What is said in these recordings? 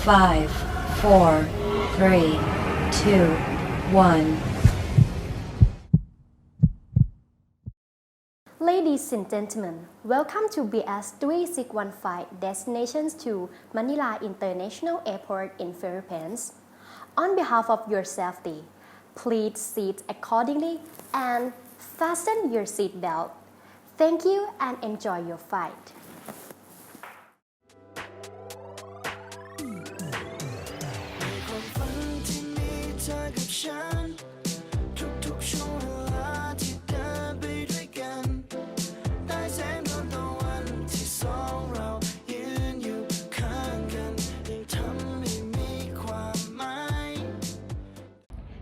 5, 4, 3, 2, 1. Ladies and gentlemen, welcome to BS361 destinations to Manila International Airport in Philippines. On behalf of your safety, please sit accordingly and fasten your seat belt. Thank you and enjoy your flight.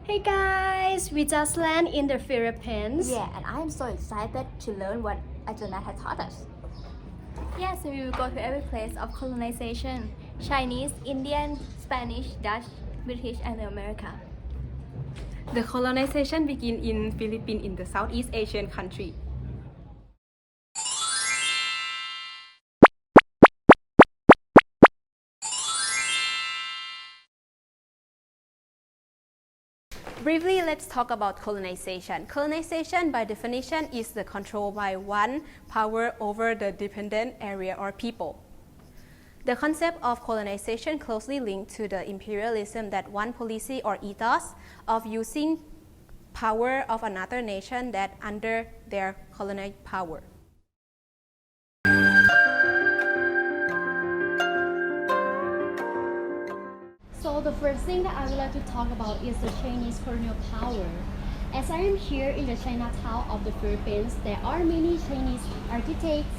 Hey guys, we just landed in the Philippines. Yeah, and I'm so excited to learn what Amornrat has taught us. Yes, we will go to every place of colonization: Chinese, Indian, Spanish, Dutch, British, and America. The colonization began in Philippines in the Southeast Asian country. Briefly, let's talk about colonization. Colonization, by definition, is the control by one power over the dependent area or people. The concept of colonization closely linked to the imperialism that one policy or ethos of using power of another nation that under their colonial power. So the first thing that I would like to talk about is the Chinese colonial power. As I am here in the Chinatown of the Philippines, there are many Chinese architects,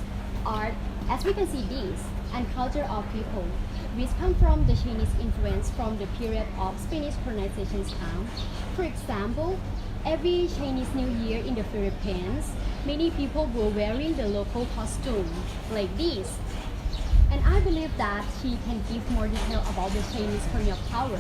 art, as we can see these, and culture of people, which come from the Chinese influence from the period of Spanish colonization time. For example, every Chinese New Year in the Philippines, many people were wearing the local costume, like this. And I believe that he can give more detail about the Chinese colonial power.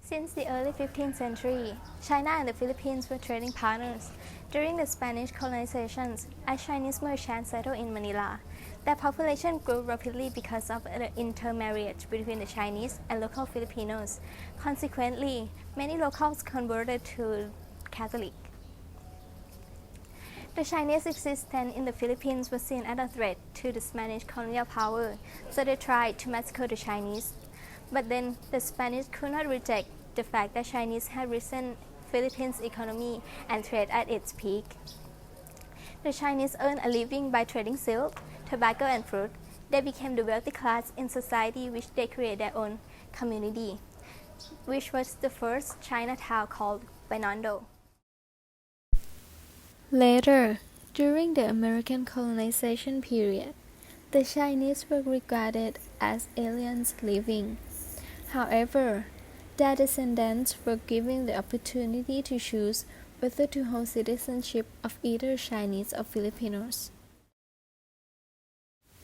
Since the early 15th century, China and the Philippines were trading partners. During the Spanish colonizations, as Chinese merchants settled in Manila, their population grew rapidly because of the intermarriage between the Chinese and local Filipinos. Consequently, many locals converted to Catholic. The Chinese existence in the Philippines was seen as a threat to the Spanish colonial power, so they tried to massacre the Chinese. But then the Spanish could not reject the fact that Chinese had risen Philippines' economy and trade at its peak. The Chinese earned a living by trading silk, tobacco, and fruit. They became the wealthy class in society, which they created their own community, which was the first Chinatown called Binondo. Later, during the American colonization period, the Chinese were regarded as aliens living. However, their descendants were given the opportunity to choose whether to hold citizenship of either Chinese or Filipinos.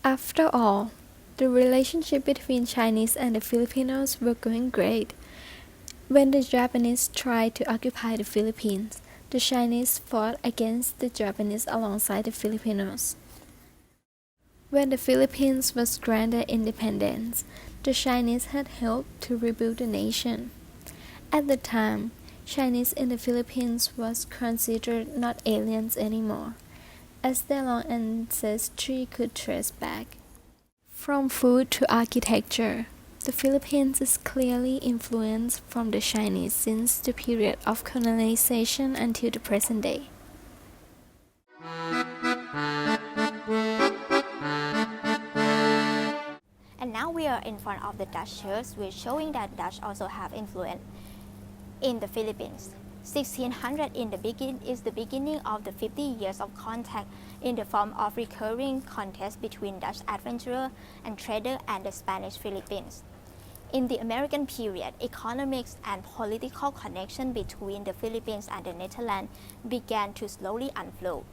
After all, the relationship between Chinese and the Filipinos were going great. When the Japanese tried to occupy the Philippines, the Chinese fought against the Japanese alongside the Filipinos. When the Philippines was granted independence, the Chinese had helped to rebuild the nation. At the time, Chinese in the Philippines was considered not aliens anymore, as their long ancestry could trace back. From food to architecture, the Philippines is clearly influenced from the Chinese since the period of colonization until the present day. And now we are in front of the Dutch church, which showing that Dutch also have influence in the Philippines. 1600 is the beginning of the 50 years of contact in the form of recurring contest between Dutch adventurer and trader and the Spanish Philippines. In the American period, economics and political connection between the Philippines and the Netherlands began to slowly unfold.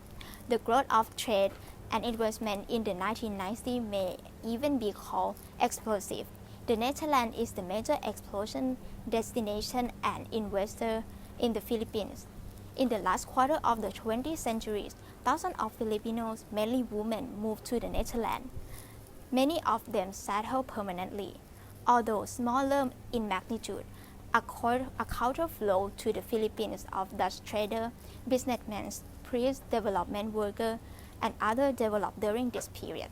The growth of trade and investment in the 1990s may even be called explosive. The Netherlands is the major exploration destination and investor in the Philippines. In the last quarter of the 20th century, thousands of Filipinos, mainly women, moved to the Netherlands. Many of them settled permanently, although smaller in magnitude. A counterflow to the Philippines of Dutch traders, businessmen, priests, development workers, and others developed during this period.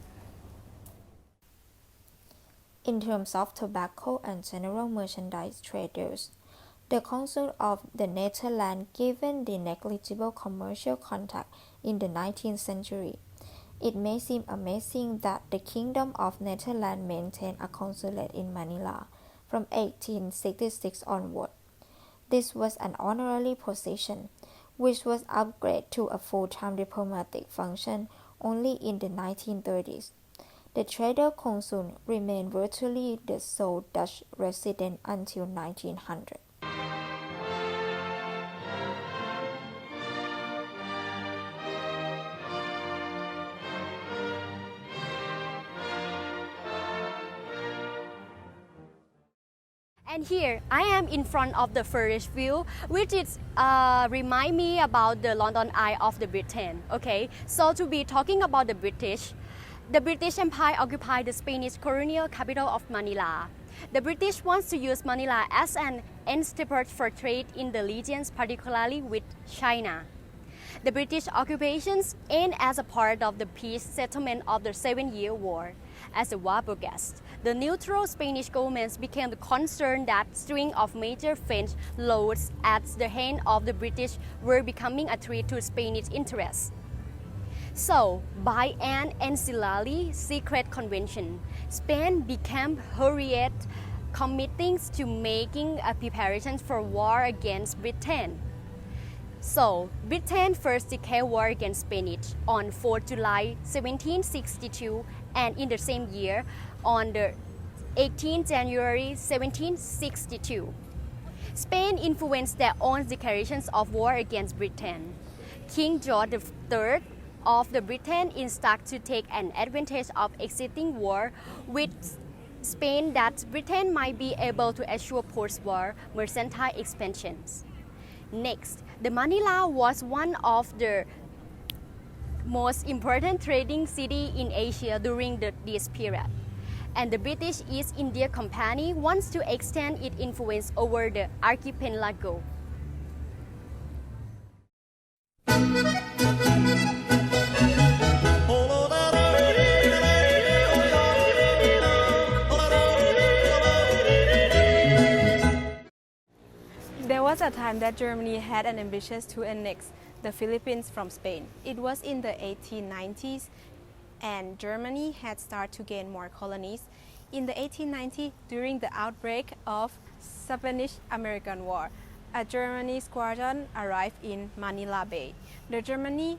In terms of tobacco and general merchandise traders, the Consul of the Netherlands given the negligible commercial contact in the 19th century. It may seem amazing that the Kingdom of Netherlands maintained a consulate in Manila from 1866 onward. This was an honorary position, which was upgraded to a full-time diplomatic function only in the 1930s. The trader consul remained virtually the sole Dutch resident until 1900. And here I am in front of the first view, which is remind me about the London Eye of the Britain. Okay, so to be talking about the British Empire occupied the Spanish colonial capital of Manila. The British wants to use Manila as an entry for trade in the regions, particularly with China. The British occupations aimed as a part of the peace settlement of the 7-Year War. As a war progressed, the neutral Spanish government became concerned that string of major French lords at the hand of the British were becoming a threat to Spanish interests. So, by an ancillary secret convention, Spain became hurried, committing to making preparations for war against Britain. So, Britain first declared war against Spain on 4 July 1762, and in the same year, on the 18 January 1762. Spain influenced their own declarations of war against Britain. King George III of the Britain instructed to take an advantage of existing war with Spain that Britain might be able to assure post-war mercantile expansions. Next, the Manila was one of the most important trading cities in Asia during this period, and the British East India Company wants to extend its influence over the archipelago. There was a time that Germany had an ambition to annex the Philippines from Spain. It was in the 1890s, and Germany had started to gain more colonies. In the 1890s, during the outbreak of Spanish-American War, a German squadron arrived in Manila Bay. The German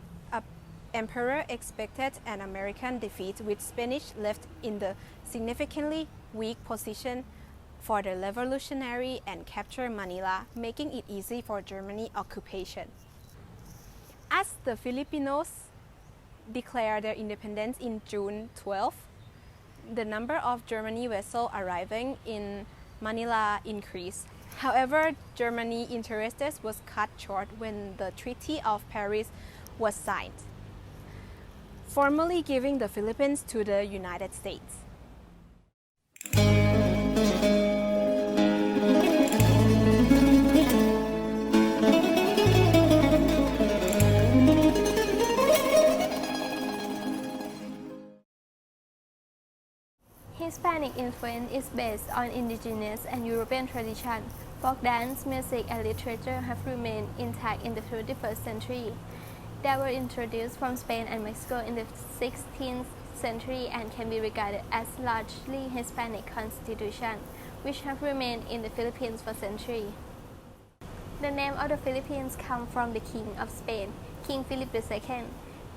emperor expected an American defeat, with Spanish left in the significantly weak position for the revolutionary and capture Manila, making it easy for Germany occupation. As the Filipinos declared their independence in June 12, the number of German vessels arriving in Manila increased. However, Germany's interest was cut short when the Treaty of Paris was signed, formally giving the Philippines to the United States. Hispanic influence is based on indigenous and European tradition. Folk dance, music, and literature have remained intact in the 21st century. They were introduced from Spain and Mexico in the 16th century and can be regarded as largely Hispanic constitution, which have remained in the Philippines for centuries. The name of the Philippines comes from the King of Spain, King Philip II,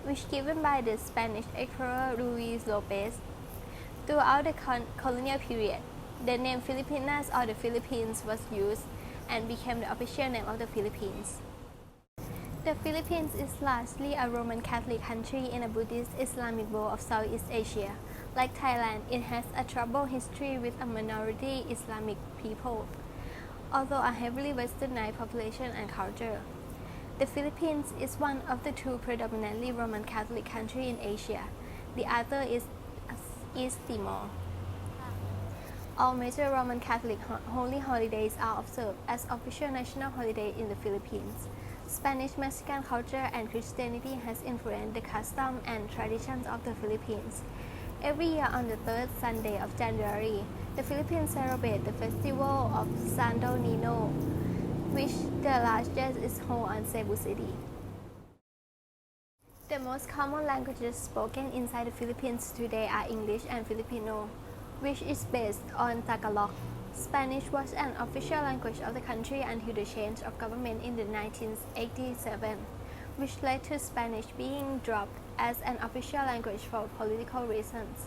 which given by the Spanish explorer Luis Lopez. Throughout the colonial period, the name Filipinas or the Philippines was used and became the official name of the Philippines. The Philippines is largely a Roman Catholic country in a Buddhist Islamic bowl of Southeast Asia. Like Thailand, it has a troubled history with a minority Islamic people, although a heavily westernized population and culture. The Philippines is one of the two predominantly Roman Catholic countries in Asia. The other is East Timor. All major Roman Catholic holy holidays are observed as official national holiday in the Philippines. Spanish Mexican culture and Christianity has influenced the custom and traditions of the Philippines. Every year on the third Sunday of January, the Philippines celebrate the festival of Santo Nino, which the largest is held on Cebu City. The most common languages spoken inside the Philippines today are English and Filipino, which is based on Tagalog. Spanish was an official language of the country until the change of government in the 1987, which led to Spanish being dropped as an official language for political reasons.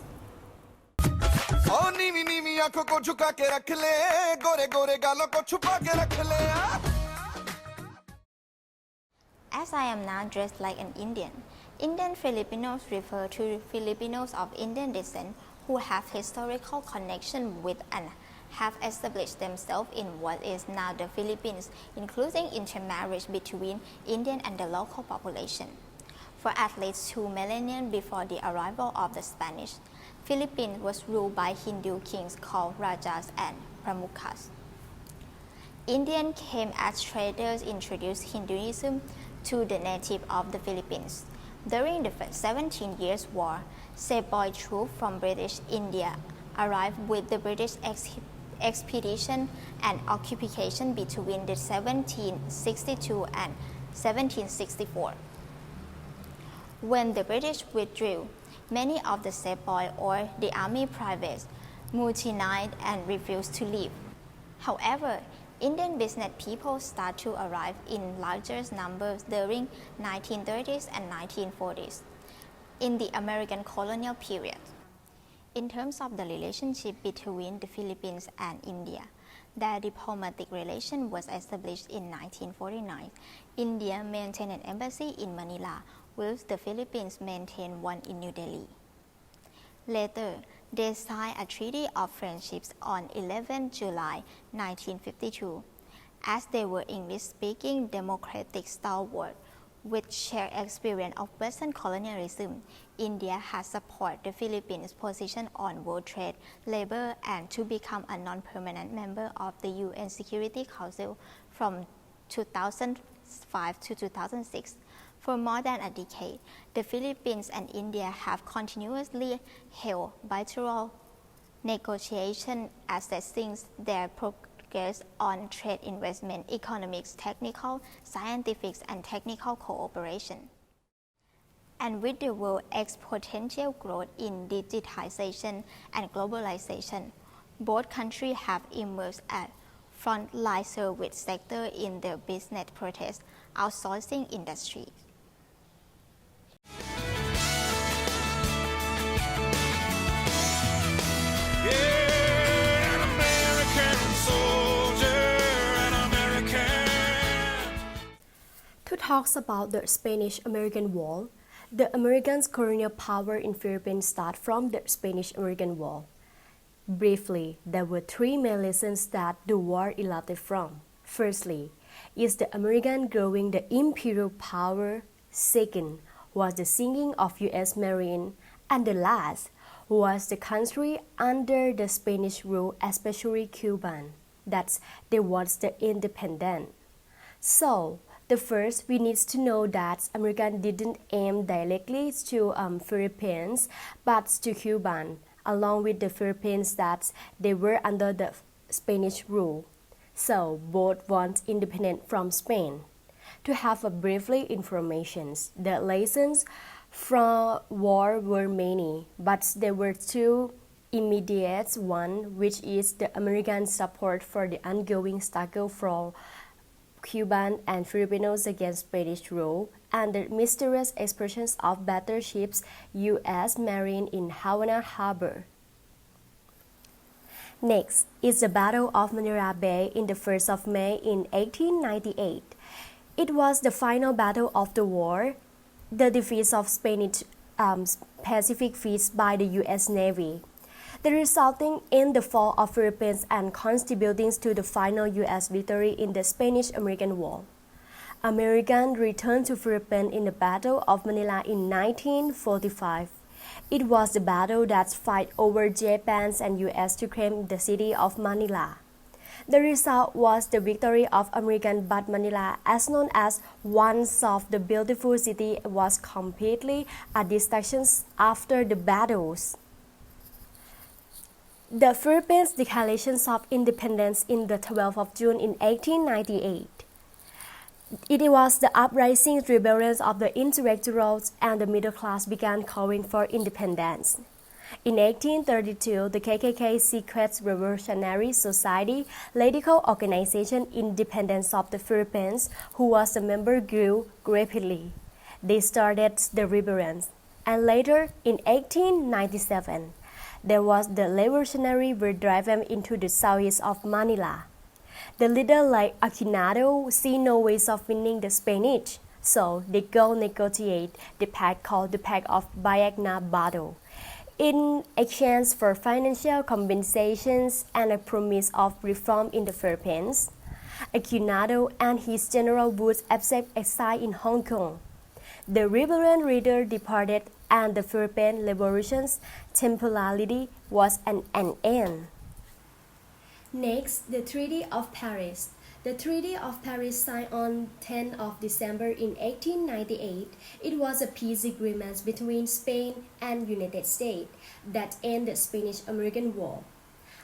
As I am now dressed like an Indian, Indian Filipinos refer to Filipinos of Indian descent who have historical connection with and have established themselves in what is now the Philippines, including intermarriage between Indian and the local population. For at least 2 millennia before the arrival of the Spanish, Philippines was ruled by Hindu kings called Rajas and Pramukhas. Indians came as traders, introduced Hinduism to the native of the Philippines. During the 17 Years' War, sepoy troops from British India arrived with the British expedition and occupation between the 1762 and 1764. When the British withdrew, many of the sepoy or the army privates mutinied and refused to leave. However, Indian business people started to arrive in larger numbers during 1930s and 1940s in the American colonial period. In terms of the relationship between the Philippines and India, their diplomatic relation was established in 1949. India maintained an embassy in Manila, whilst the Philippines maintained one in New Delhi. Later, they signed a treaty of friendship on 11 July 1952. As they were English-speaking democratic stalwarts with shared experience of Western colonialism, India has supported the Philippines' position on world trade, labor, and to become a non-permanent member of the UN Security Council from 2005 to 2006. For more than a decade, the Philippines and India have continuously held bilateral negotiations assessing their progress on trade, investment, economics, technical, scientific, and technical cooperation. And with the world's exponential growth in digitization and globalization, both countries have emerged as frontline service sector in the business process outsourcing industry. To talk about the Spanish-American War, the Americans' colonial power in Philippines start from the Spanish-American War. Briefly, there were three main lessons that the war erupted from. Firstly, is the American growing the imperial power. Second, was the sinking of U.S. Marine. And the last was the country under the Spanish rule, especially Cuba. That's they was the independent. So, the first, we need to know that America didn't aim directly to Philippines, but to Cuba, along with the Philippines that they were under the Spanish rule. So, both want independence from Spain. To have a briefly information, the lessons from war were many, but there were two immediate one, which is the American support for the ongoing struggle for Cuban and Filipinos against Spanish rule, and the mysterious explosions of battleships U.S. Marine in Havana Harbor. Next is the Battle of Manila Bay in the 1st of May in 1898. It was the final battle of the war, the defeat of Spanish Pacific fleet by the U.S. Navy, the resulting in the fall of Philippines and contributing to the final U.S. victory in the Spanish-American War. Americans returned to Philippines in the Battle of Manila in 1945. It was the battle that fight over Japan's and US to claim the city of Manila. The result was the victory of American, but Manila, as known as once of the beautiful city, was completely a destruction after the battles. The Philippines Declaration of Independence in the 12th of June in 1898. It was the uprising rebellions of the intellectuals and the middle class began calling for independence. In 1832, the KKK Secret Revolutionary Society, political organization independence of the Philippines, who was a member, grew rapidly. They started the rebellions, and later, in 1897, there was the revolutionary were driven into the southeast of Manila. The leader like Aquinado see no ways of winning the Spanish, so they go negotiate the pact called the Pact of Bayagna-Bado, in exchange for financial compensations and a promise of reform in the Philippines. Aquinado and his general would accept exile in Hong Kong. The rebellion leader departed and the Philippine Revolution's temporality was at an end. Next, the Treaty of Paris. The Treaty of Paris signed on 10 of December in 1898. It was a peace agreement between Spain and United States that ended the Spanish-American War.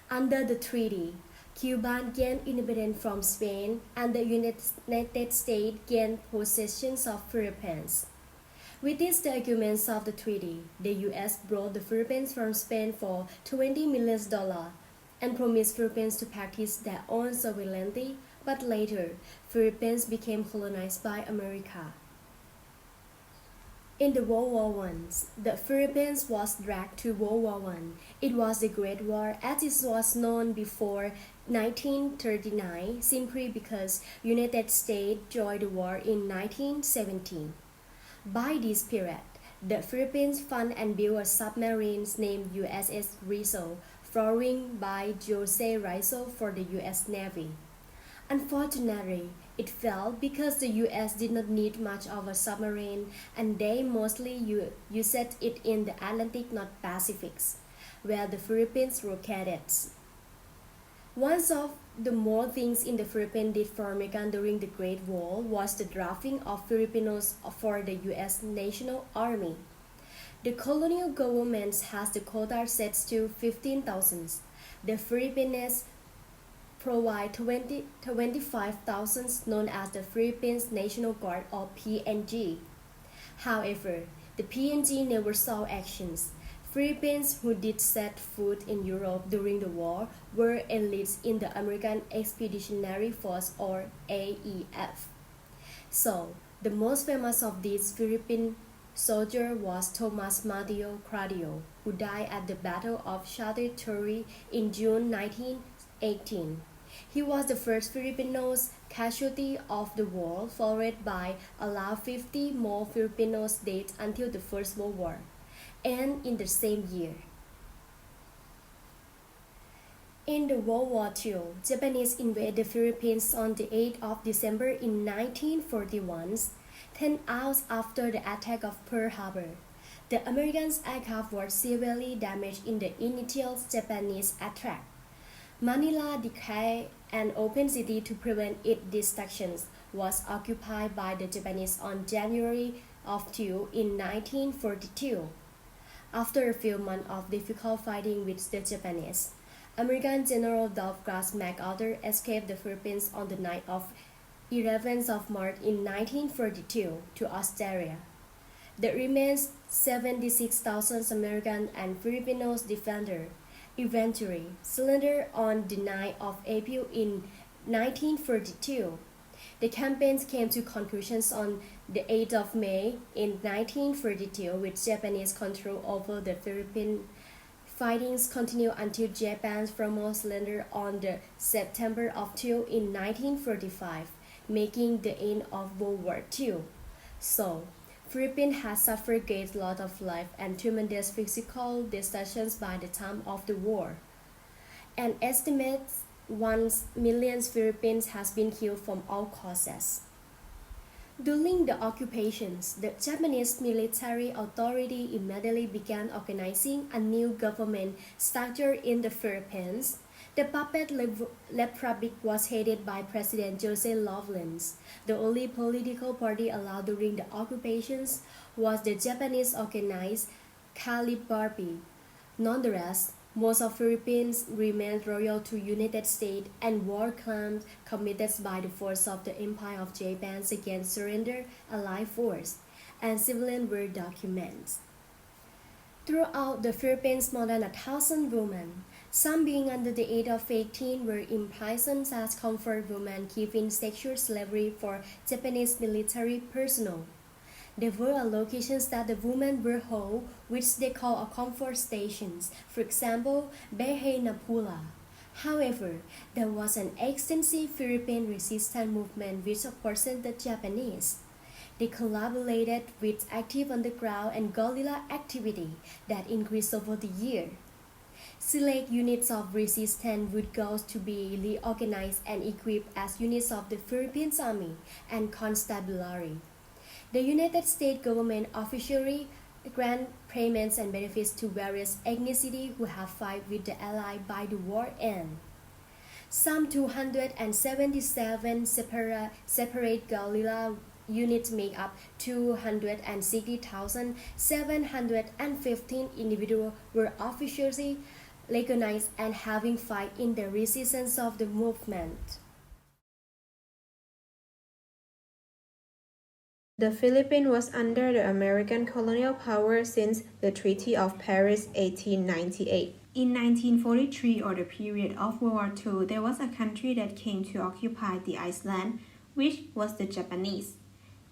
Under the treaty, Cuba gained independence from Spain and the United States gained possession of Philippines. With these documents of the treaty, the U.S. bought the Philippines from Spain for $20 million and promised Philippines to practice their own sovereignty, but later, Philippines became colonized by America. In the World War I, the Philippines was dragged to World War I. It was the Great War as it was known before 1939, simply because United States joined the war in 1917. By this period, the Philippines funded and built a submarine named USS Rizzo, flown by Jose Rizzo for the U.S. Navy. Unfortunately, it failed because the U.S. did not need much of a submarine and they mostly used it in the Atlantic, not Pacific, where the Philippines located. One of the more things in the Philippines did for America during the Great War was the drafting of Filipinos for the U.S. National Army. The colonial government has the quota set to 15,000. The Philippines provide 25,000 known as the Philippines National Guard or PNG. However, the PNG never saw actions. Philippines who did set foot in Europe during the war were enlisted in the American Expeditionary Force or AEF. So, the most famous of these Philippine soldier was Thomas Madio Cradio, who died at the Battle of Chateau Thierry in June 1918. He was the first Filipinos casualty of the war, followed by about 50 more Filipinos dead until the First World War, and in the same year. In the World War II, Japanese invaded the Philippines on the 8th of December in 1941. 10 hours after the attack of Pearl Harbor, the American aircraft were severely damaged in the initial Japanese attack. Manila, declared an open city to prevent its destruction, was occupied by the Japanese on January 2 in 1942. After a few months of difficult fighting with the Japanese, American General Douglas MacArthur escaped the Philippines on the night of 11th of March in 1942 to Australia. There remains 76,000 American and Filipino defenders. Eventually, surrendered on the 9th of April in 1942. The campaign came to conclusions on the 8th of May in 1942 with Japanese control over the Philippines. Fightings continued until Japan's formal surrender on the September of 2 in 1945, making the end of World War II. So, Philippines has suffered great loss of life and tremendous physical destruction by the time of the war. An estimated 1 million Filipinos has been killed from all causes. During the occupations, the Japanese military authority immediately began organizing a new government structure in the Philippines. The puppet republic was headed by President Jose Lovelace. The only political party allowed during the occupations was the Japanese organized Calibarby. Nonetheless, most of Philippines remained loyal to United States and war crimes committed by the force of the Empire of Japan against surrender Allied force, and civilians were documented. Throughout the Philippines, more than 1,000 women, some being under the age of 18, were imprisoned as comfort women given sexual slavery for Japanese military personnel. There were locations that the women were held, which they call a comfort stations, for example, Behe Napula. However, there was an extensive Philippine resistance movement which opposed the Japanese. They collaborated with active underground and guerrilla activity that increased over the year. Select units of resistance would go to be reorganized and equipped as units of the Philippines Army and Constabulary. The United States government officially grant payments and benefits to various ethnicities who have fought with the Allies by the war end. Some 277 separate guerrilla units make up 260,715 individuals were officially recognized and having fight in the resistance of the movement. The Philippines was under the American colonial power since the Treaty of Paris 1898. In 1943, or the period of World War II, there was a country that came to occupy the island, which was the Japanese.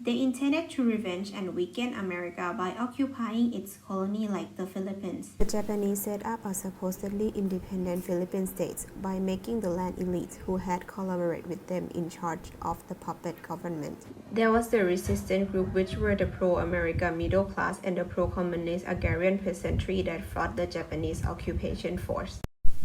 They intended to revenge and weaken America by occupying its colony like the Philippines. The Japanese set up a supposedly independent Philippine state by making the land elite who had collaborated with them in charge of the puppet government. There was the resistance group, which were the pro-America middle class and the pro-communist agrarian peasantry that fought the Japanese occupation force.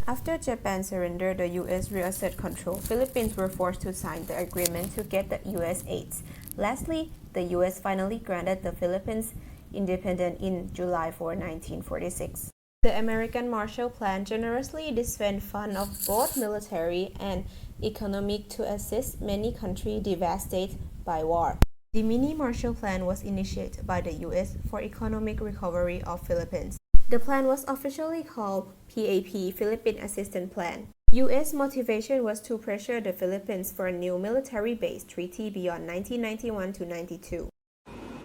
After Japan surrendered, the U.S. reasserted control. Philippines were forced to sign the agreement to get the U.S. aids. Lastly, the U.S. finally granted the Philippines independence in July 4, 1946. The American Marshall Plan generously dispense funds of both military and economic to assist many countries devastated by war. The mini Marshall Plan was initiated by the U.S. for economic recovery of Philippines. The plan was officially called PAP, Philippine Assistance Plan. U.S. motivation was to pressure the Philippines for a new military base treaty beyond 1991 to 92.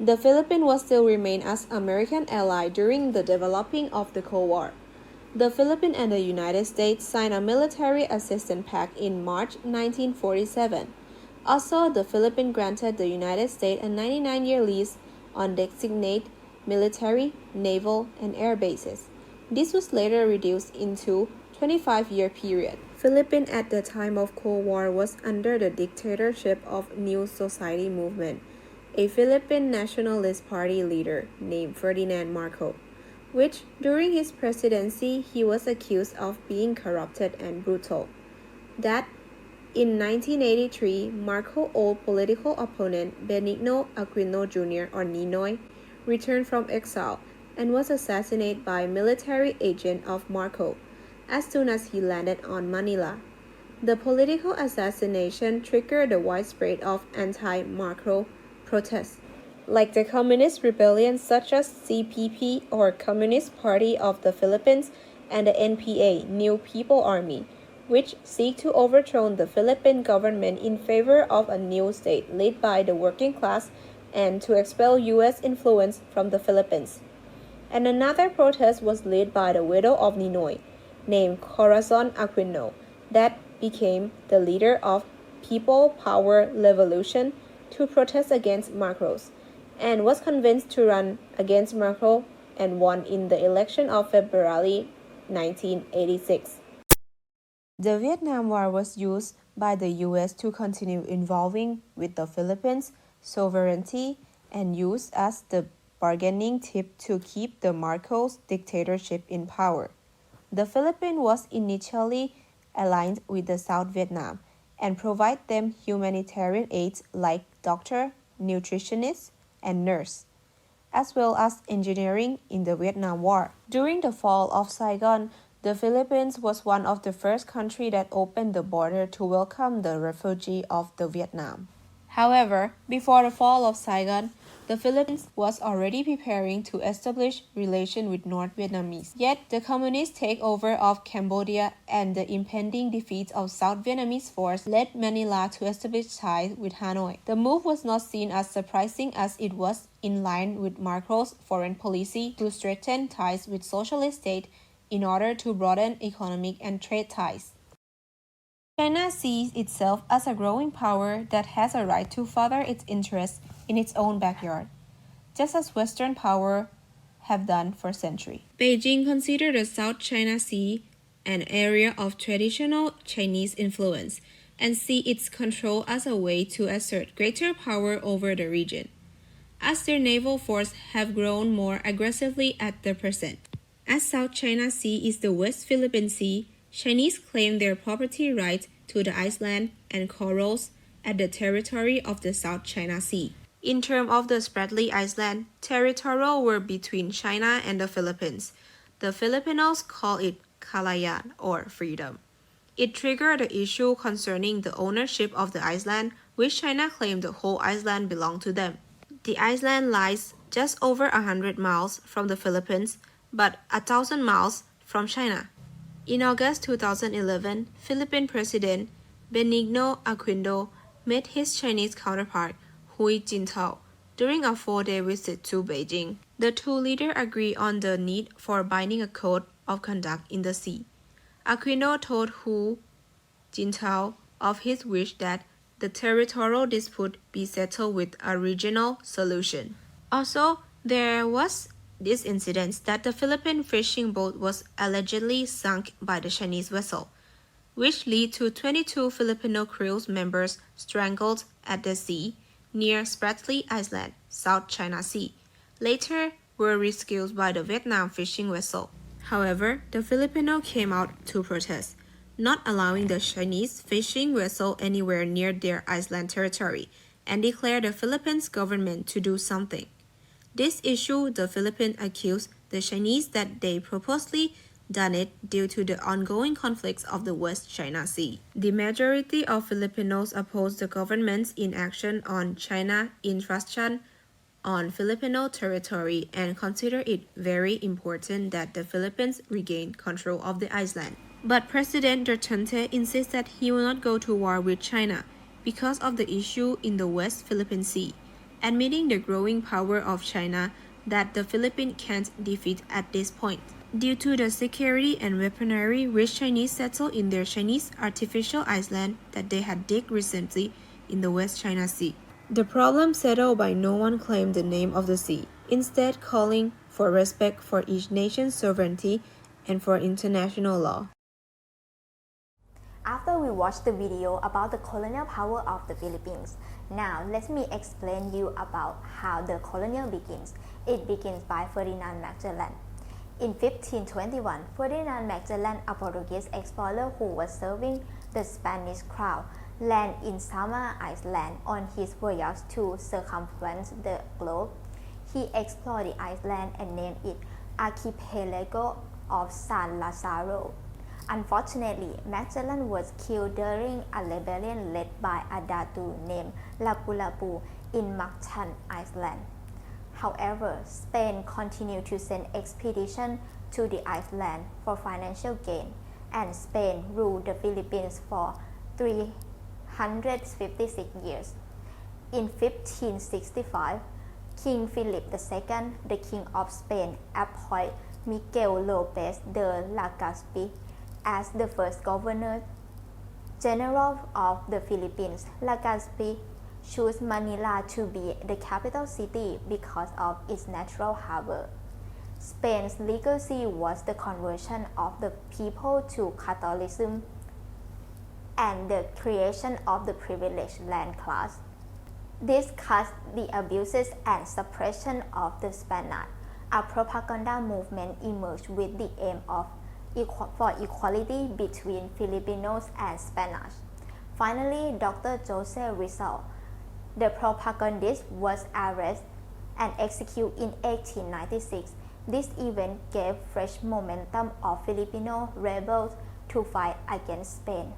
The Philippines was still remain as American ally during the developing of the Cold War. The Philippines and the United States signed a military assistance pact in March 1947. Also, the Philippines granted the United States a 99-year lease on designated military, naval, and air bases. This was later reduced into 25-year period. Philippines at the time of Cold War was under the dictatorship of New Society movement, a Philippine nationalist party leader named Ferdinand Marcos, which during his presidency he was accused of being corrupted and brutal. That in 1983, Marcos' old political opponent Benigno Aquino Jr. or Ninoy returned from exile and was assassinated by a military agent of Marcos as soon as he landed on Manila. The political assassination triggered the widespread of anti-Marcos protests, like the communist rebellions such as CPP or Communist Party of the Philippines and the NPA, New People Army, which seek to overthrow the Philippine government in favor of a new state led by the working class and to expel U.S. influence from the Philippines. And another protest was led by the widow of Ninoy, named Corazon Aquino, that became the leader of People Power Revolution to protest against Marcos, and was convinced to run against Marcos and won in the election of February 1986. The Vietnam War was used by the U.S. to continue involving with the Philippines' sovereignty and used as the bargaining chip to keep the Marcos dictatorship in power. The Philippines was initially aligned with the South Vietnam and provide them humanitarian aid like doctor, nutritionist, and nurse, as well as engineering in the Vietnam War. During the fall of Saigon, the Philippines was one of the first countries that opened the border to welcome the refugees of the Vietnam. However, before the fall of Saigon, the Philippines was already preparing to establish relations with North Vietnamese. Yet, the communist takeover of Cambodia and the impending defeat of South Vietnamese force led Manila to establish ties with Hanoi. The move was not seen as surprising as it was in line with Marcos' foreign policy to strengthen ties with socialist states in order to broaden economic and trade ties. China sees itself as a growing power that has a right to further its interests in its own backyard, just as Western powers have done for centuries. Beijing considers the South China Sea an area of traditional Chinese influence and see its control as a way to assert greater power over the region, as their naval force have grown more aggressively at the present. As South China Sea is the West Philippine Sea, Chinese claim their property rights to the island and corals at the territory of the South China Sea. In terms of the Spratly Island, territorial were between China and the Philippines. The Filipinos call it Kalayan or freedom. It triggered the issue concerning the ownership of the island, which China claimed the whole island belonged to them. The island lies just over 100 miles from the Philippines, but 1,000 miles from China. In August 2011, Philippine President Benigno Aquino met his Chinese counterpart, Hu Jintao, during a 4-day visit to Beijing. The two leaders agreed on the need for binding a code of conduct in the sea. Aquino told Hu Jintao of his wish that the territorial dispute be settled with a regional solution. Also, there was this incident that the Philippine fishing boat was allegedly sunk by the Chinese vessel, which led to 22 Filipino crew members strangled at the sea near Spratly Island, South China Sea. Later, were rescued by the Vietnam fishing vessel. However, the Filipino came out to protest, not allowing the Chinese fishing vessel anywhere near their island territory, and declared the Philippines government to do something. This issue, the Philippines accused the Chinese that they purposely done it due to the ongoing conflicts of the West China Sea. The majority of Filipinos oppose the government's inaction on China intrusion on Filipino territory and consider it very important that the Philippines regain control of the island. But President Duterte insists that he will not go to war with China because of the issue in the West Philippine Sea, admitting the growing power of China that the Philippines can't defeat at this point, due to the security and weaponry which Chinese settled in their Chinese artificial island that they had digged recently in the West China Sea. The problem settled by no one claimed the name of the sea, instead calling for respect for each nation's sovereignty and for international law. After we watched the video about the colonial power of the Philippines, now let me explain you about how the colonial begins. It begins by Ferdinand Magellan. In 1521, Ferdinand Magellan, a Portuguese explorer who was serving the Spanish crown, landed in Sama Island on his voyage to circumvent the globe. He explored the island and named it Archipelago of San Lazaro. Unfortunately, Magellan was killed during a rebellion led by a Datu named Lapu-Lapu in Mactan Island. However, Spain continued to send expeditions to the island for financial gain, and Spain ruled the Philippines for 356 years. In 1565, King Philip II, the King of Spain, appointed Miguel Lopez de Legazpi as the first Governor General of the Philippines. Legazpi chose Manila to be the capital city because of its natural harbor. Spain's legacy was the conversion of the people to Catholicism and the creation of the privileged land class. This caused the abuses and suppression of the Spaniards. A propaganda movement emerged with the aim of for equality between Filipinos and Spaniards. Finally, Dr. Jose Rizal The propagandist was arrested and executed in 1896. This event gave fresh momentum of Filipino rebels to fight against Spain.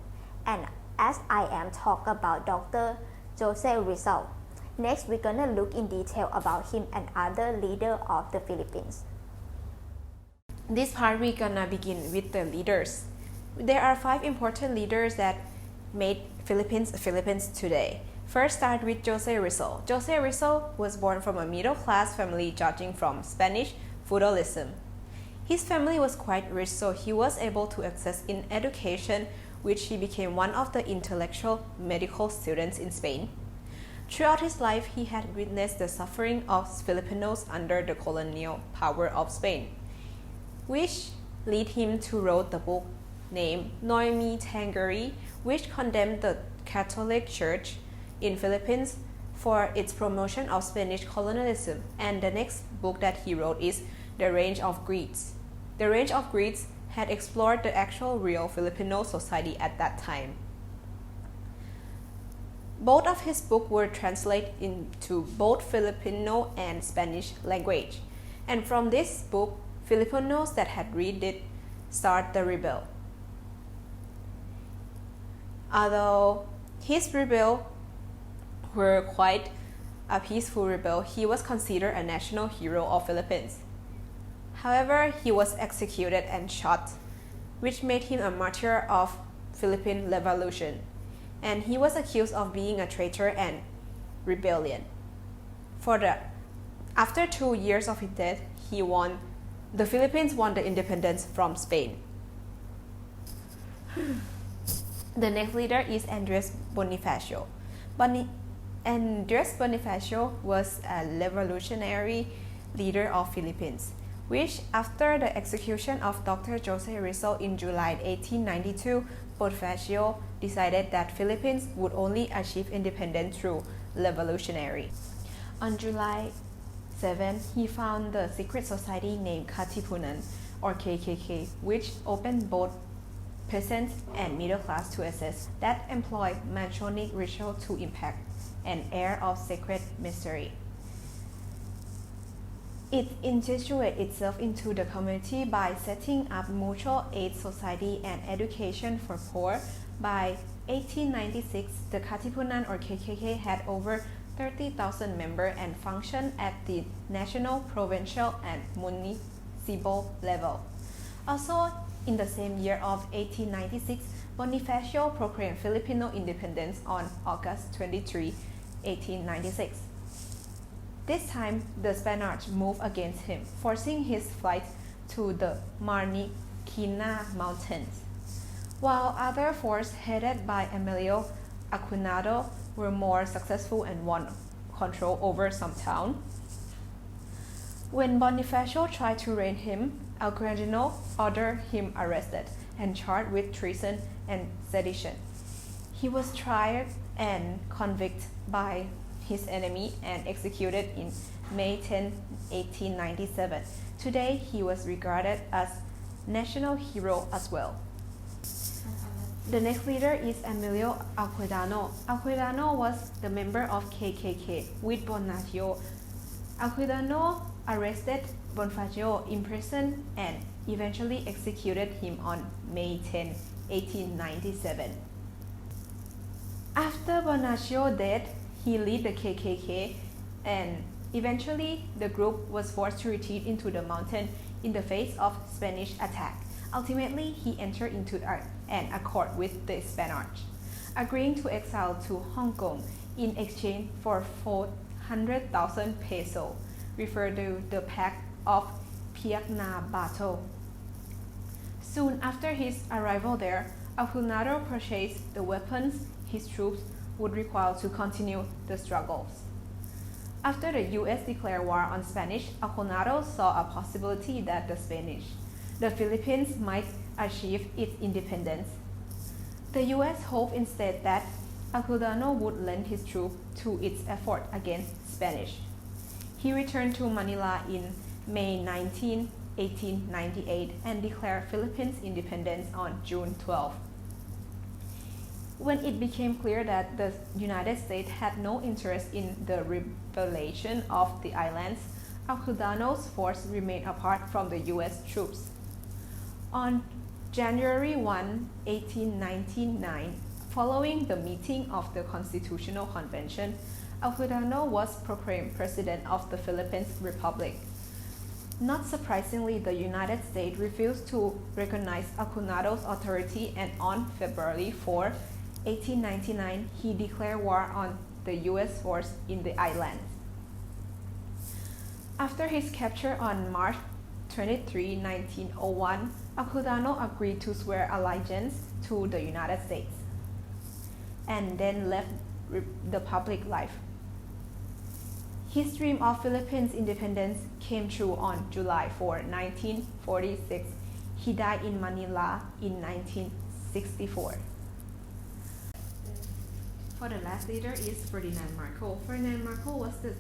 And as I am talk about Dr. Jose Rizal, next we're gonna look in detail about him and other leaders of the Philippines. This part we're gonna begin with the leaders. There are 5 important leaders that made Philippines today. First, start with Jose Rizal. Jose Rizal was born from a middle-class family judging from Spanish feudalism. His family was quite rich, so he was able to access in education, which he became one of the intellectual medical students in Spain. Throughout his life, he had witnessed the suffering of Filipinos under the colonial power of Spain, which led him to write the book named Noemi Tangeri, which condemned the Catholic Church in Philippines for its promotion of Spanish colonialism. And the next book that he wrote is The Range of Greeds. The Range of Greeds had explored the actual real Filipino society at that time. Both of his books were translated into both Filipino and Spanish language. And from this book, Filipinos that had read it start the rebel. Although his rebel were quite a peaceful rebel, he was considered a national hero of Philippines. However, he was executed and shot, which made him a martyr of Philippine Revolution, and he was accused of being a traitor and rebellion. After 2 years of his death, the Philippines won the independence from Spain. The next leader is Andres Bonifacio. Andres Bonifacio was a revolutionary leader of Philippines, which after the execution of Dr. Jose Rizal in July 1892, Bonifacio decided that Philippines would only achieve independence through revolutionary. On July 7, he founded the secret society named Katipunan or KKK, which opened both peasants and middle class to access, that employed Masonic ritual to impact an air of sacred mystery. It integrated itself into the community by setting up mutual aid society and education for poor. By 1896, the Katipunan or KKK had over 30,000 members and functioned at the national, provincial, and municipal level. Also, in the same year of 1896, Bonifacio proclaimed Filipino independence on August 23, 1896. This time, the Spaniards moved against him, forcing his flight to the Marikina Mountains, while other forces headed by Emilio Aguinaldo were more successful and won control over some town. When Bonifacio tried to reign him, Aguinaldo ordered him arrested and charged with treason and sedition. He was tried and convicted by his enemy and executed in May 10, 1897. Today, he was regarded as national hero as well. The next leader is Emilio Aguinaldo. Aguinaldo was the member of KKK with Bonifacio. Aguinaldo arrested Bonifacio, imprisoned, and eventually executed him on May 10, 1897. After Bonifacio's death, he led the KKK, and eventually the group was forced to retreat into the mountain in the face of Spanish attack. Ultimately, he entered into an accord with the Spaniards, agreeing to exile to Hong Kong in exchange for 400,000 pesos, referred to the Pact of Piagna-Bato. Soon after his arrival there, Aguinaldo purchased the weapons his troops would require to continue the struggles. After the U.S. declared war on Spanish, Aguinaldo saw a possibility that the Philippines might achieve its independence. The U.S. hoped instead that Aguinaldo would lend his troops to its effort against Spanish. He returned to Manila in May 19, 1898 and declared Philippines independence on June 12. When it became clear that the United States had no interest in the revelation of the islands, Alcudano's force remained apart from the U.S. troops. On January 1, 1899, following the meeting of the Constitutional Convention, Alcudano was proclaimed President of the Philippines Republic. Not surprisingly, the United States refused to recognize Alcudado's authority, and on February 4, 1899, he declared war on the U.S. force in the islands. After his capture on March 23, 1901, Alcudano agreed to swear allegiance to the United States and then left the public life. His dream of Philippines independence came true on July 4, 1946. He died in Manila in 1964. For the last leader is Ferdinand Marcos. Ferdinand Marcos was the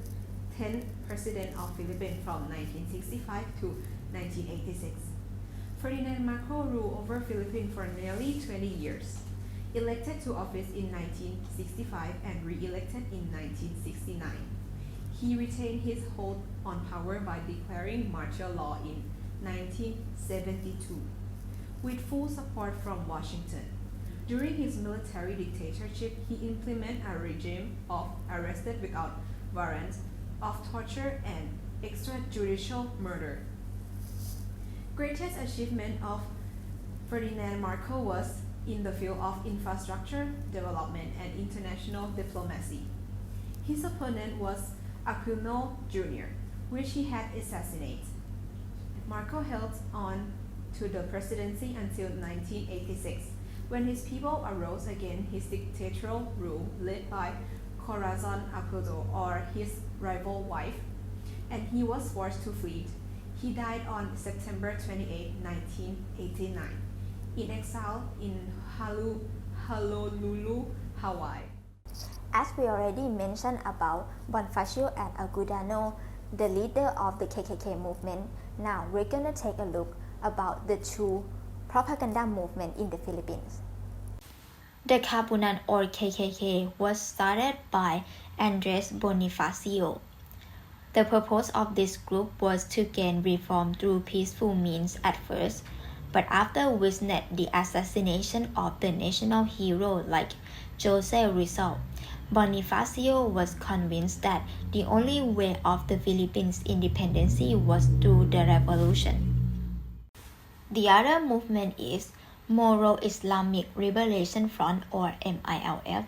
10th president of Philippines from 1965 to 1986. Ferdinand Marcos ruled over Philippines for nearly 20 years. Elected to office in 1965 and re-elected in 1969. He retained his hold on power by declaring martial law in 1972, with full support from Washington. During his military dictatorship, he implemented a regime of arrested without warrants, of torture and extrajudicial murder. Greatest achievement of Ferdinand Marcos was in the field of infrastructure development and international diplomacy. His opponent was Aquino Jr., which he had assassinated. Marcos held on to the presidency until 1986, when his people arose against his dictatorial rule led by Corazon Aquino, or his rival wife, and he was forced to flee. He died on September 28, 1989, in exile in Honolulu, Hawaii. As we already mentioned about Bonifacio and Alcudano, the leader of the KKK movement, now we're gonna take a look about the two propaganda movement in the Philippines. The Kapunan or KKK was started by Andres Bonifacio. The purpose of this group was to gain reform through peaceful means at first, but after witnessing the assassination of the national hero like Jose Rizal, Bonifacio was convinced that the only way of the Philippines' independence was through the revolution. The other movement is Moro Islamic Liberation Front, or MILF.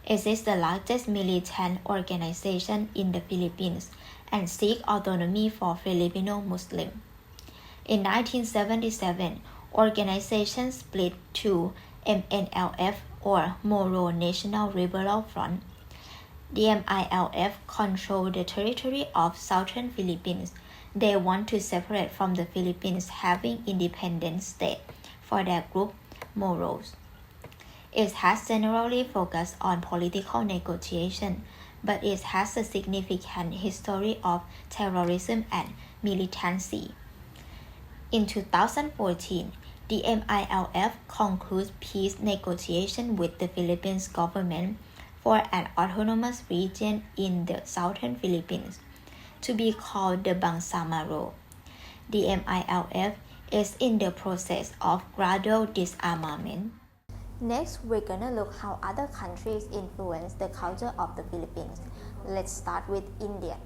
It is the largest militant organization in the Philippines and seeks autonomy for Filipino Muslims. In 1977, organization split to MNLF, or Moro National Liberal Front. The MILF control the territory of southern Philippines. They want to separate from the Philippines, having independent state for their group, Moros. It has generally focused on political negotiation, but it has a significant history of terrorism and militancy. In 2014, the MILF concludes peace negotiation with the Philippines government for an autonomous region in the southern Philippines, to be called the Bangsamoro. The MILF is in the process of gradual disarmament. Next, we're gonna look how other countries influence the culture of the Philippines. Let's start with India.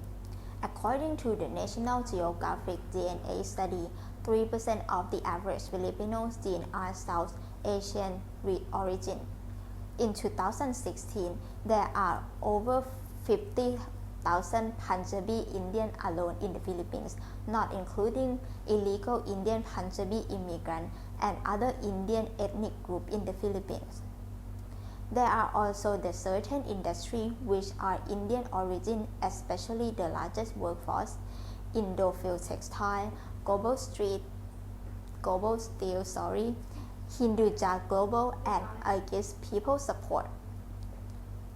According to the National Geographic DNA study, 3% of the average Filipinos' genes are South Asian origin. In 2016, there are over 50,000 Punjabi Indian alone in the Philippines, not including illegal Indian Punjabi immigrants and other Indian ethnic groups in the Philippines. There are also the certain industries which are Indian origin, especially the largest workforce, Indophil Textile, Global Steel, Hinduja Global, and Aegis People Support.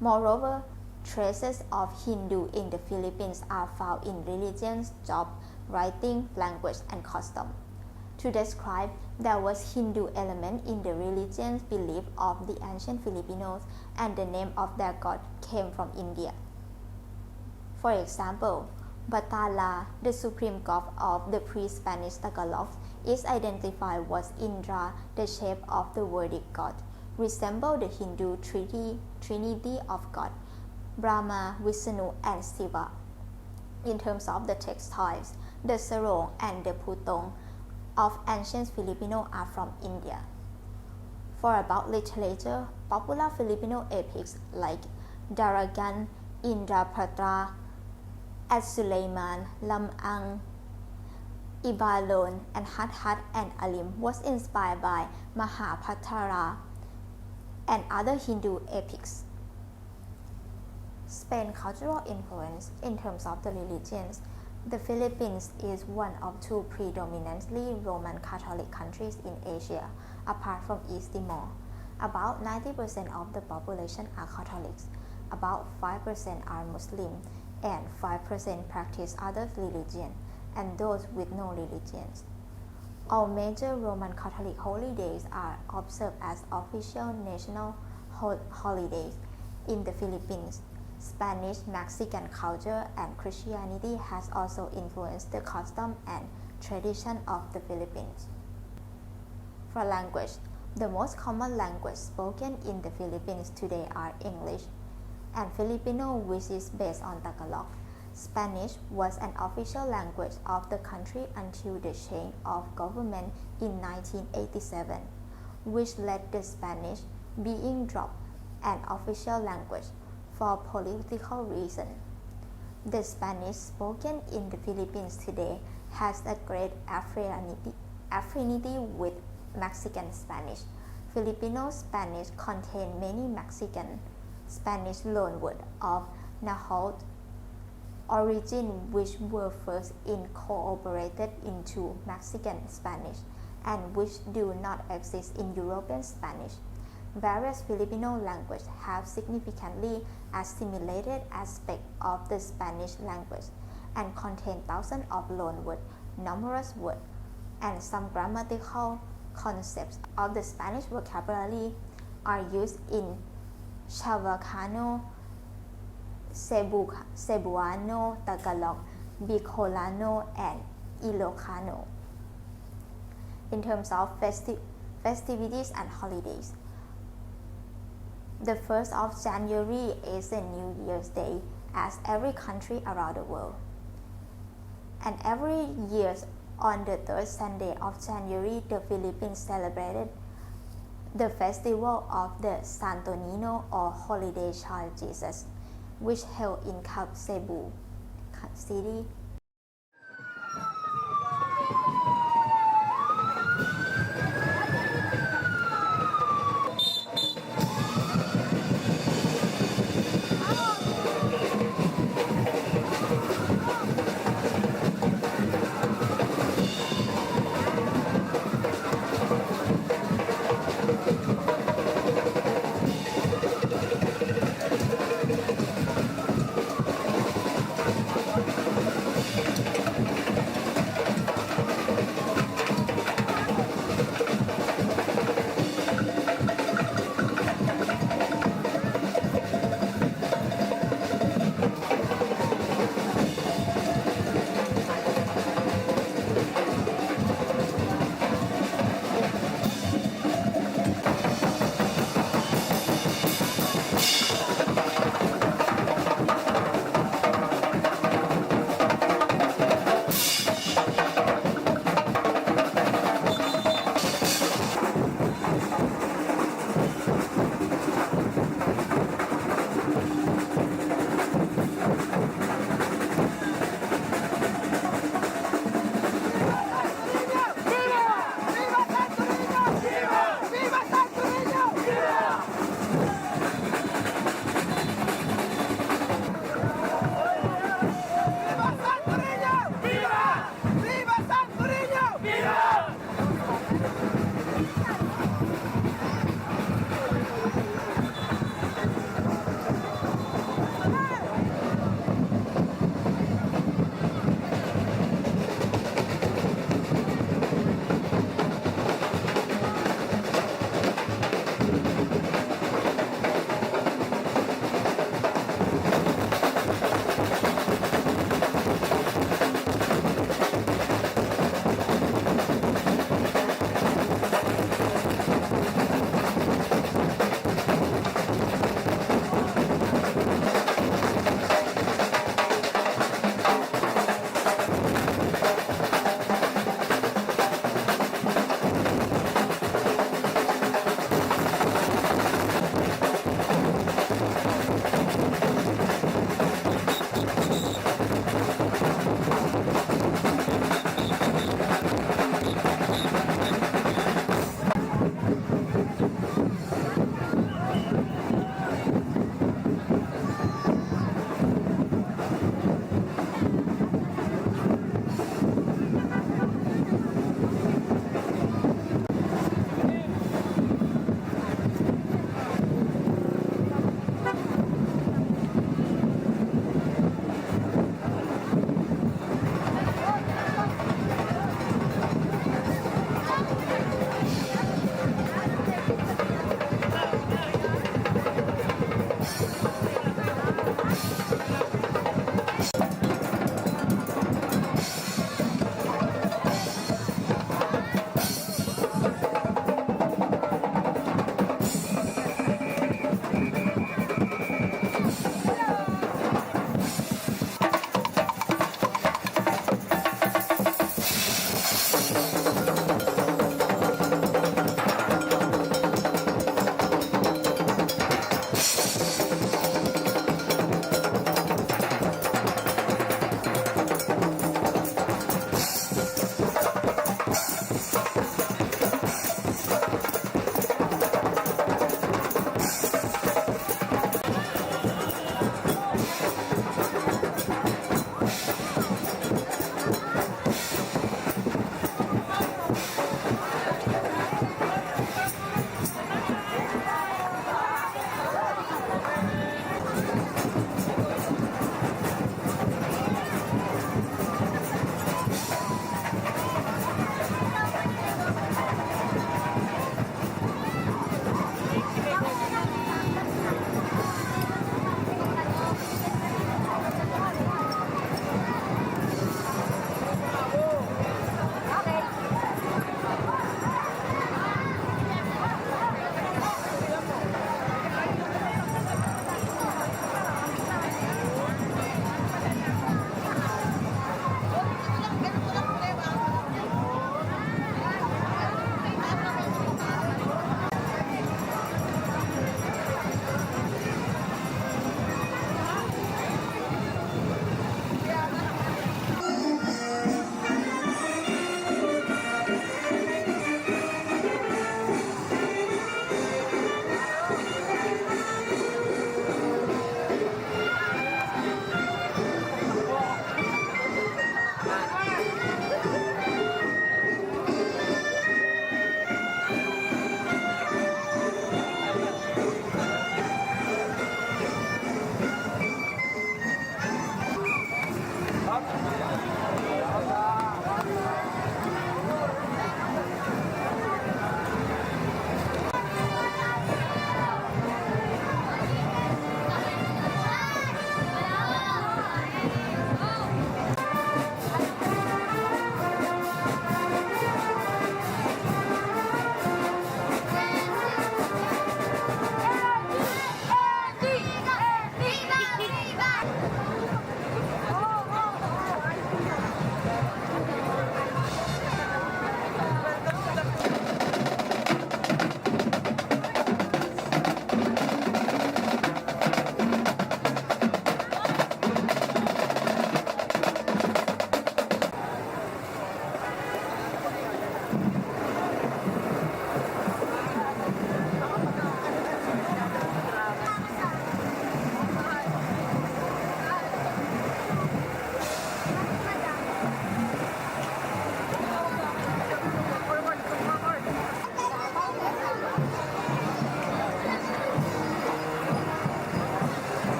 Moreover, traces of Hindu in the Philippines are found in religions, job, writing, language, and custom. To describe, there was Hindu element in the religious belief of the ancient Filipinos, and the name of their god came from India. For example, Batala, the supreme god of the pre-Spanish Tagalogs, is identified as Indra, the shape of the Vedic god, resemble the Hindu trinity of God, Brahma, Vishnu, and Shiva. In terms of the textiles, the sarong and the putong of ancient Filipino are from India. For about literature, popular Filipino epics like Daragan, Indraprata, At Suleiman, Lam-ang, Ibalon, and Hat and Alim was inspired by Mahapatara and other Hindu epics. Spain's cultural influence in terms of the religions. The Philippines is one of two predominantly Roman Catholic countries in Asia, apart from East Timor. About 90% of the population are Catholics, about 5% are Muslim, and 5% practice other religions, and those with no religions. All major Roman Catholic holidays are observed as official national holidays in the Philippines. Spanish, Mexican culture, and Christianity has also influenced the custom and tradition of the Philippines. For language, the most common language spoken in the Philippines today are English and Filipino, which is based on Tagalog. Spanish was an official language of the country until the change of government in 1987, which led to Spanish being dropped an official language for political reasons. The Spanish spoken in the Philippines today has a great affinity with Mexican Spanish. Filipino Spanish contains many Mexican Spanish loanwords of Nahuatl origin, which were first incorporated into Mexican Spanish and which do not exist in European Spanish. Various Filipino languages have significantly assimilated aspects of the Spanish language and contain thousands of loanwords, numerous words, and some grammatical concepts of the Spanish vocabulary are used in Chavacano, Cebuano, Tagalog, Bicolano, and Ilocano. In terms of festivities and holidays, the 1st of January is a New Year's Day as every country around the world. And every year on the 3rd Sunday of January, the Philippines celebrated the festival of the Santo Niño or Holiday Child Jesus, which held in Cebu City.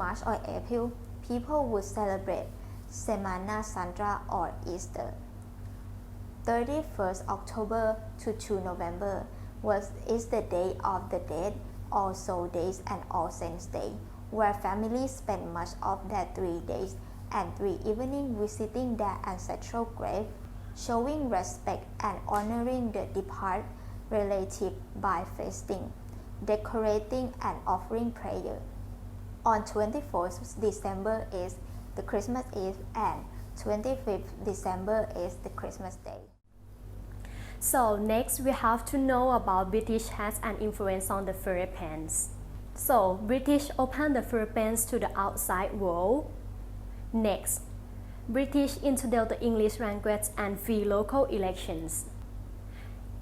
March or April, people would celebrate Semana Santa or Easter. 31st October to 2 November is the Day of the Dead, All Souls Days and All Saints Day, where families spend much of their 3 days and 3 evenings visiting their ancestral grave, showing respect and honoring the departed relative by feasting, decorating and offering prayer. On 24th December is the Christmas Eve and 25th December is the Christmas Day. So next we have to know about British has an influence on the Philippines. So British opened the Philippines to the outside world. Next, British introduced the English language and free local elections.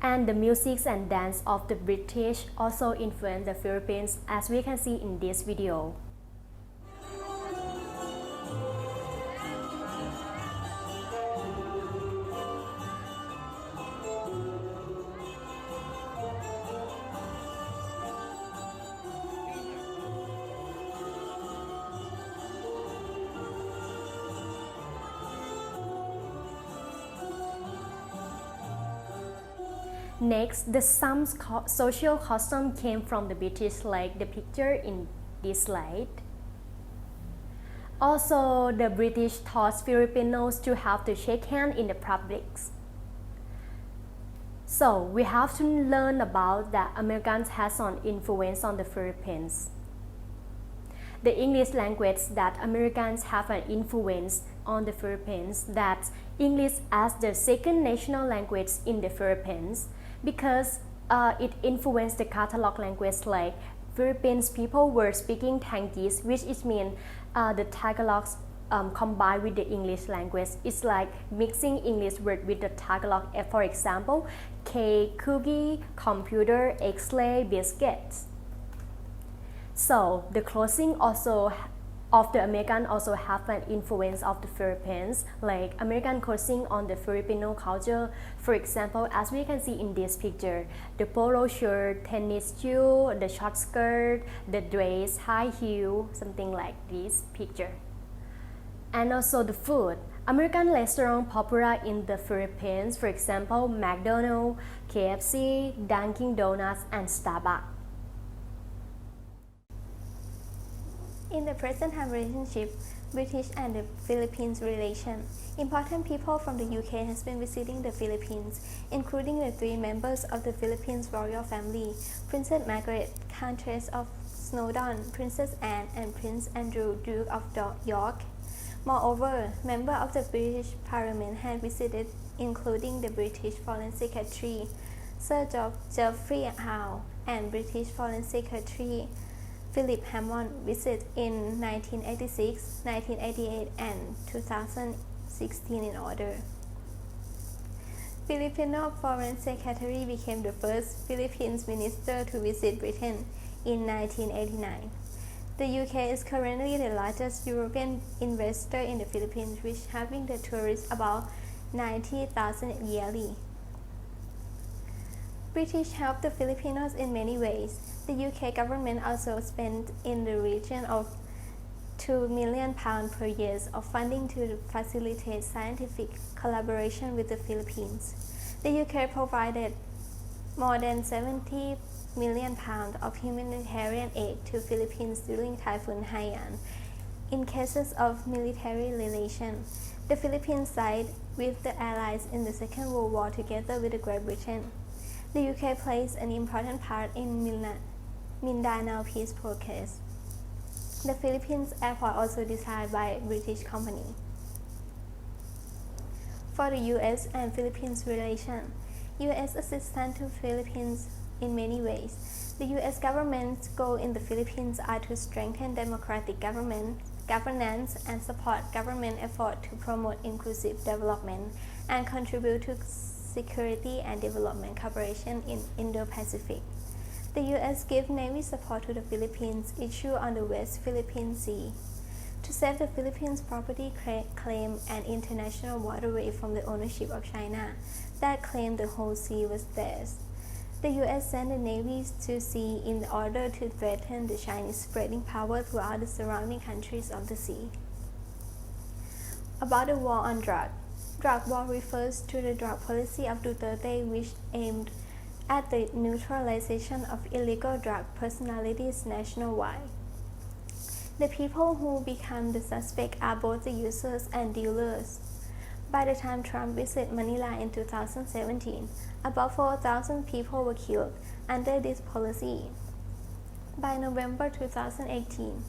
And the music and dance of the British also influenced the Philippines, as we can see in this video. Next, the some social custom came from the British, like the picture in this slide. Also, the British taught Filipinos to have to shake hands in the public. So, we have to learn about that Americans has an influence on the Philippines. The English language that Americans have an influence on the Philippines, that English as the second national language in the Philippines, because it influenced the Tagalog language, like Philippines people were speaking Tangis, which is mean the Tagalog combined with the English language. It's like mixing English word with the Tagalog. For example, cake, cookie, computer, X-ray, biscuits. So the clothing also of the American also have an influence of the Philippines, like American clothing on the Filipino culture. For example, as we can see in this picture, the polo shirt, tennis shoe, the short skirt, the dress, high heel, something like this picture. And also the food. American restaurants popular in the Philippines, for example, McDonald's, KFC, Dunkin' Donuts, and Starbucks. In the present time relationship, British and the Philippines relation, important people from the UK has been visiting the Philippines, including the 3 members of the Philippines royal family, Princess Margaret, Countess of Snowdon, Princess Anne, and Prince Andrew, Duke of York. Moreover, members of the British Parliament had visited, including the British Foreign Secretary, Sir Geoffrey Howe, and British Foreign Secretary Philip Hammond visit in 1986, 1988, and 2016 in order. Filipino Foreign Secretary became the first Philippines minister to visit Britain in 1989. The UK is currently the largest European investor in the Philippines, which having the tourists about 90,000 yearly. British helped the Filipinos in many ways. The UK government also spent in the region of £2 million per year of funding to facilitate scientific collaboration with the Philippines. The UK provided more than £70 million of humanitarian aid to Philippines during Typhoon Haiyan. In cases of military relations, the Philippines sided with the Allies in the Second World War together with Great Britain. The UK plays an important part in Mindanao peace process. The Philippines airport also designed by British company. For the US and Philippines relation, US assistance to Philippines in many ways. The US government's goal in the Philippines are to strengthen democratic governance and support government effort to promote inclusive development and contribute to security and development cooperation in Indo-Pacific. The U.S. gave Navy support to the Philippines issue on the West Philippine Sea to save the Philippines' property claim and international waterway from the ownership of China that claimed the whole sea was theirs. The US sent the Navy to sea in order to threaten the Chinese spreading power throughout the surrounding countries of the sea. About the war on drugs. Drug war refers to the drug policy of Duterte, which aimed at the neutralization of illegal drug personalities nationwide. The people who become the suspect are both the users and dealers. By the time Trump visited Manila in 2017, about 4,000 people were killed under this policy. By November 2018,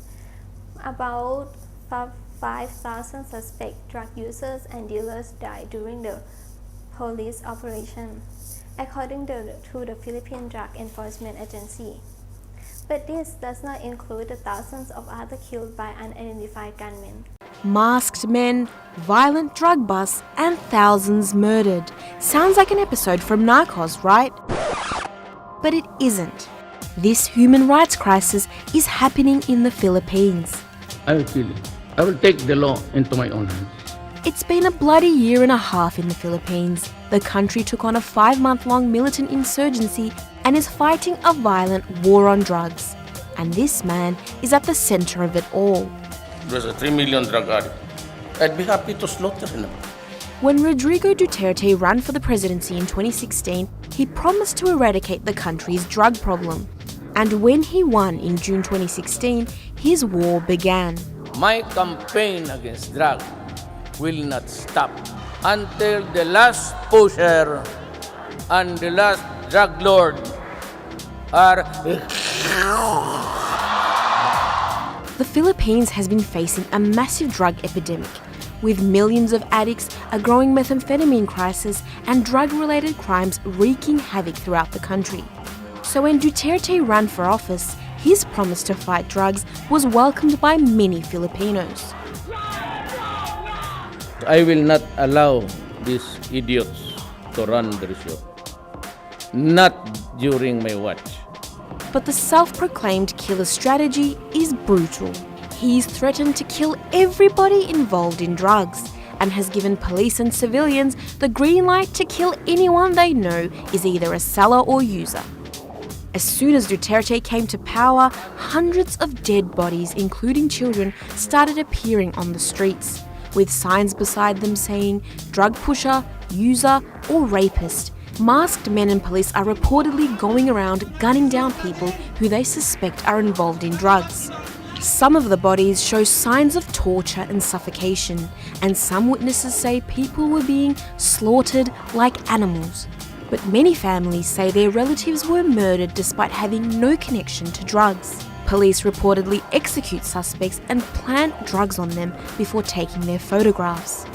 about 5,000 suspect drug users and dealers died during the police operation, according to the Philippine Drug Enforcement Agency. But this does not include the thousands of others killed by unidentified gunmen. Masked men, violent drug busts, and thousands murdered. Sounds like an episode from Narcos, right? But it isn't. This human rights crisis is happening in the Philippines. I will kill it. I will take the law into my own hands. It's been a bloody year and a half in the Philippines. The country took on a 5-month-long militant insurgency and is fighting a violent war on drugs. And this man is at the center of it all. There's a 3 million drug addict. I'd be happy to slaughter him. When Rodrigo Duterte ran for the presidency in 2016, he promised to eradicate the country's drug problem. And when he won in June 2016, his war began. My campaign against drug will not stop until the last pusher and the last drug lord are... The Philippines has been facing a massive drug epidemic, with millions of addicts, a growing methamphetamine crisis, and drug-related crimes wreaking havoc throughout the country. So when Duterte ran for office, his promise to fight drugs was welcomed by many Filipinos. I will not allow these idiots to run the show. Not during my watch. But the self-proclaimed killer strategy is brutal. He's threatened to kill everybody involved in drugs and has given police and civilians the green light to kill anyone they know is either a seller or user. As soon as Duterte came to power, hundreds of dead bodies, including children, started appearing on the streets, with signs beside them saying drug pusher, user, or rapist. Masked men and police are reportedly going around gunning down people who they suspect are involved in drugs. Some of the bodies show signs of torture and suffocation, and some witnesses say people were being slaughtered like animals. But many families say their relatives were murdered despite having no connection to drugs. Police reportedly execute suspects and plant drugs on them before taking their photographs.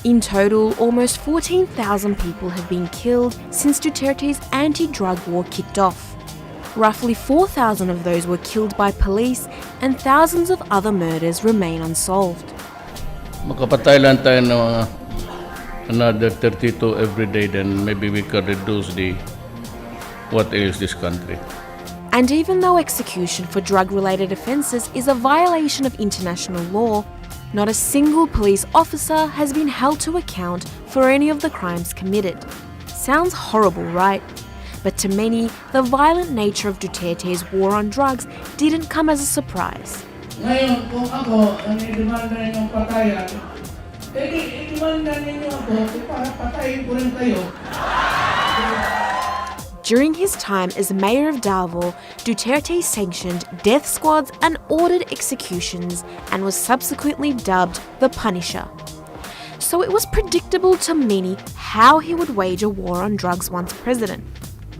In total, almost 14,000 people have been killed since Duterte's anti-drug war kicked off. Roughly 4,000 of those were killed by police, and thousands of other murders remain unsolved. Makapatay lang tayo ng mga another 32 every day, then maybe we can reduce what ails this country. And even though execution for drug-related offences is a violation of international law, not a single police officer has been held to account for any of the crimes committed. Sounds horrible, right? But to many, the violent nature of Duterte's war on drugs didn't come as a surprise. Ngayon, kung ako ang i-demanda ninyong patayan, i-demanda ninyo ako, patayin ko rin kayo. During his time as mayor of Davao, Duterte sanctioned death squads and ordered executions and was subsequently dubbed the Punisher. So it was predictable to many how he would wage a war on drugs once president.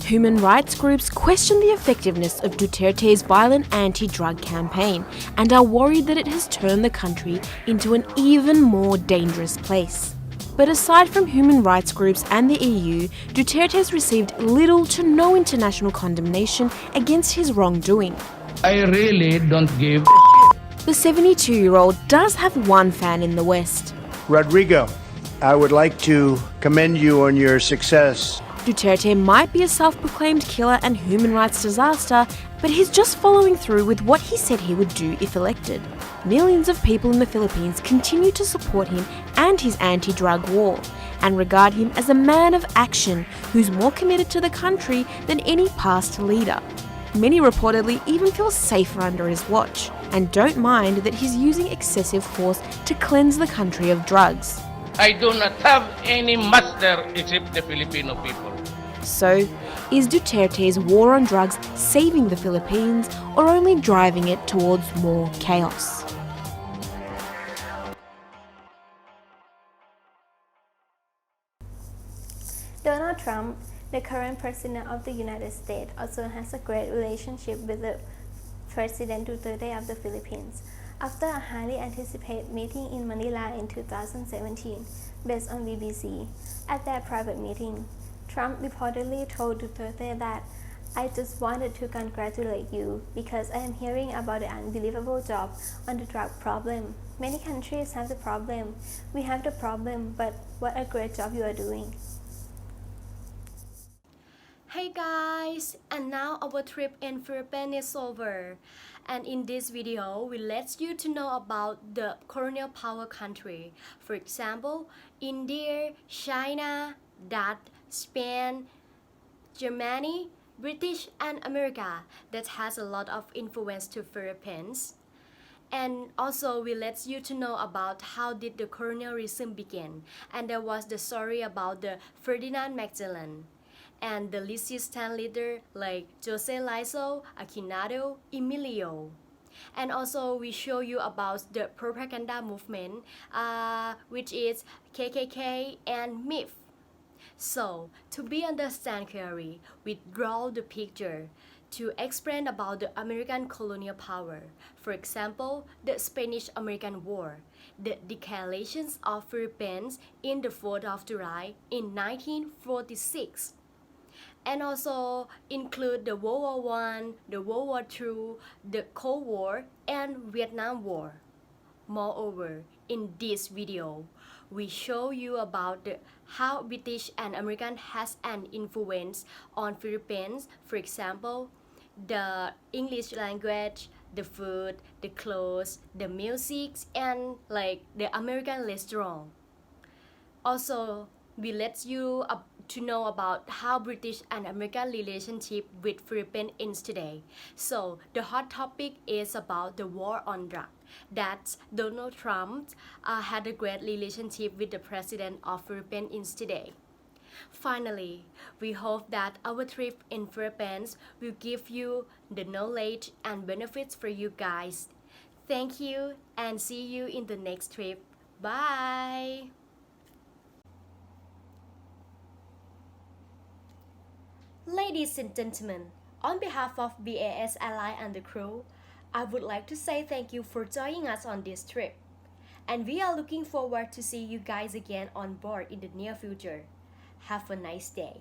Human rights groups question the effectiveness of Duterte's violent anti-drug campaign and are worried that it has turned the country into an even more dangerous place. But aside from human rights groups and the EU, Duterte has received little to no international condemnation against his wrongdoing. I really don't give The 72-year-old does have one fan in the West. Rodrigo, I would like to commend you on your success. Duterte might be a self-proclaimed killer and human rights disaster, but he's just following through with what he said he would do if elected. Millions of people in the Philippines continue to support him and his anti-drug war, and regard him as a man of action who's more committed to the country than any past leader. Many reportedly even feel safer under his watch and don't mind that he's using excessive force to cleanse the country of drugs. I do not have any master except the Filipino people. So, is Duterte's war on drugs saving the Philippines or only driving it towards more chaos? Donald Trump, the current president of the United States, also has a great relationship with the President Duterte of the Philippines. After a highly anticipated meeting in Manila in 2017, based on BBC, at their private meeting, Trump reportedly told Duterte that, "I just wanted to congratulate you because I am hearing about the unbelievable job on the drug problem. Many countries have the problem. We have the problem, but what a great job you are doing." Hey guys, and now our trip in Philippines is over. And in this video, we let you to know about the colonial power country. For example, India, China, Dutch, Spain, Germany, British, and America that has a lot of influence to Philippines. And also we let you to know about how did the colonialism begin. And there was the story about the Ferdinand Magellan and the resistance leader like Jose Lizo, Aquinado, Emilio. And also we show you about the propaganda movement, which is KKK and MIF. So, to be understand clearly, we draw the picture to explain about the American colonial power. For example, the Spanish-American War, the declarations of Philippines in the 4th of July in 1946. And also include the World War I, the World War II, the Cold War, and Vietnam War. Moreover, in this video, we show you about how British and American has an influence on Philippines. For example, the English language, the food, the clothes, the music, and like the American restaurant. Also, we let you to know about how British and American relationship with Philippines is today. So the hot topic is about the war on drugs. That Donald Trump had a great relationship with the president of Philippines today. Finally, we hope that our trip in Philippines will give you the knowledge and benefits for you guys. Thank you and see you in the next trip. Bye! Ladies and gentlemen, on behalf of BAS Ally and the crew, I would like to say thank you for joining us on this trip. And we are looking forward to see you guys again on board in the near future. Have a nice day.